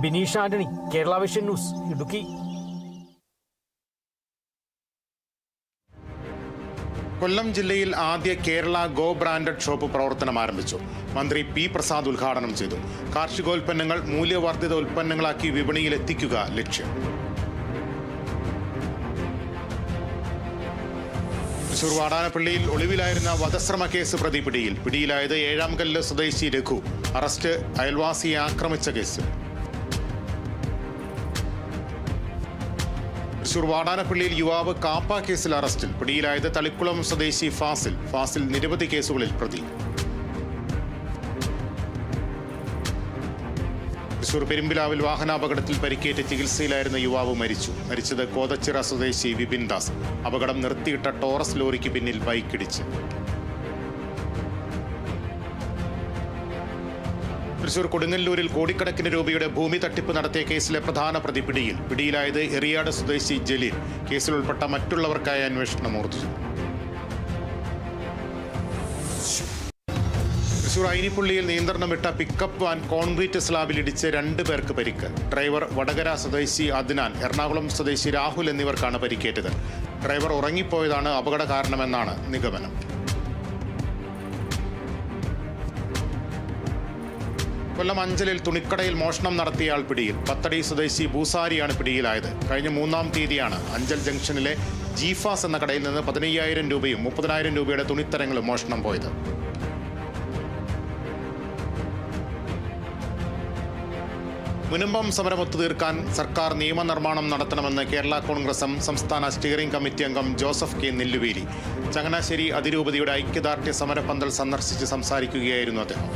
Bineesh Antony, Kerala Vision News, Idukki. Kollam ജില്ലയിൽ ആദ്യ Kerala go branded shop പ്രവർത്തനം ആരംഭിച്ചു. മന്ത്രി പി പ്രസാദ് ഉദ്ഘാടനം ചെയ്തു. കാർഷികോൽപ്പന്നങ്ങൾ മൂല്യവർദ്ധിത ഉൽപ്പന്നങ്ങളാക്കി വിപണിയിൽ എത്തിക്കുക ലക്ഷ്യം. തൃശൂർ വാടാനപ്പള്ളിയിൽ ഒളിവിലായിരുന്ന വധശ്രമ കേസ് പ്രതി പിടിയിലായത് ഏഴാംകല്ല് സ്വദേശി രഘു. അറസ്റ്റ് അയൽവാസിയെ ആക്രമിച്ച കേസ്. തൃശൂർ വാടാനപ്പള്ളിയിൽ യുവാവ് കാപ്പ കേസിൽ അറസ്റ്റിൽ. പിടിയിലായത് തളിക്കുളം സ്വദേശി ഫാസിൽ നിരവധി കേസുകളിൽ പ്രതി. തൃശൂർ പെരുമ്പിലാവിൽ വാഹനാപകടത്തിൽ പരിക്കേറ്റ് ചികിത്സയിലായിരുന്ന യുവാവ് മരിച്ചത് കോതച്ചിറ സ്വദേശി വിപിൻ ദാസ്. അപകടം നിർത്തിയിട്ട ടോറസ് ലോറിക്ക് പിന്നിൽ ബൈക്കിടിച്ച്. തൃശൂർ കൊടുങ്ങല്ലൂരിൽ കോടിക്കണക്കിന് രൂപയുടെ ഭൂമി തട്ടിപ്പ് നടത്തിയ കേസിലെ പ്രധാന പ്രതി പിടിയിലായത് എറിയാട് സ്വദേശി ജലീൽ. കേസിൽ ഉൾപ്പെട്ട മറ്റുള്ളവർക്കായി അന്വേഷണം ഊർജിച്ചു. തൃശൂർ ഐനിപ്പള്ളിയിൽ നിയന്ത്രണം വിട്ട പിക്കപ്പ് വാൻ കോൺക്രീറ്റ് സ്ലാബിൽ ഇടിച്ച് 2 പേർക്ക് പരിക്ക്. ഡ്രൈവർ വടകര സ്വദേശി അദ്നാൻ, എറണാകുളം സ്വദേശി രാഹുൽ എന്നിവർക്കാണ് പരിക്കേറ്റത്. ഡ്രൈവർ ഉറങ്ങിപ്പോയതാണ് അപകട കാരണമെന്നാണ് നിഗമനം. കൊല്ലം അഞ്ചലിൽ തുണിക്കടയിൽ മോഷണം നടത്തിയയാൾ പിടിയിൽ. പത്തടി സ്വദേശി ഭൂസാരിയാണ് പിടിയിലായത്. കഴിഞ്ഞ 3-ാം തീയതിയാണ് അഞ്ചൽ ജംഗ്ഷനിലെ ജീഫാസ് എന്ന കടയിൽ നിന്ന് 15,000 രൂപയും 30,000 രൂപയുടെ തുണിത്തരങ്ങളും മോഷണം പോയത്. മുനമ്പം സമരം ഒത്തുതീർക്കാൻ സർക്കാർ നിയമനിർമ്മാണം നടത്തണമെന്ന് കേരള കോൺഗ്രസ് എം സംസ്ഥാന സ്റ്റിയറിംഗ് കമ്മിറ്റി അംഗം ജോസഫ് കെ നെല്ലുവേലി. ചങ്ങനാശ്ശേരി അതിരൂപതയുടെ ഐക്യദാർഢ്യ സമരപന്തൽ സന്ദർശിച്ച് സംസാരിക്കുകയായിരുന്നു അദ്ദേഹം.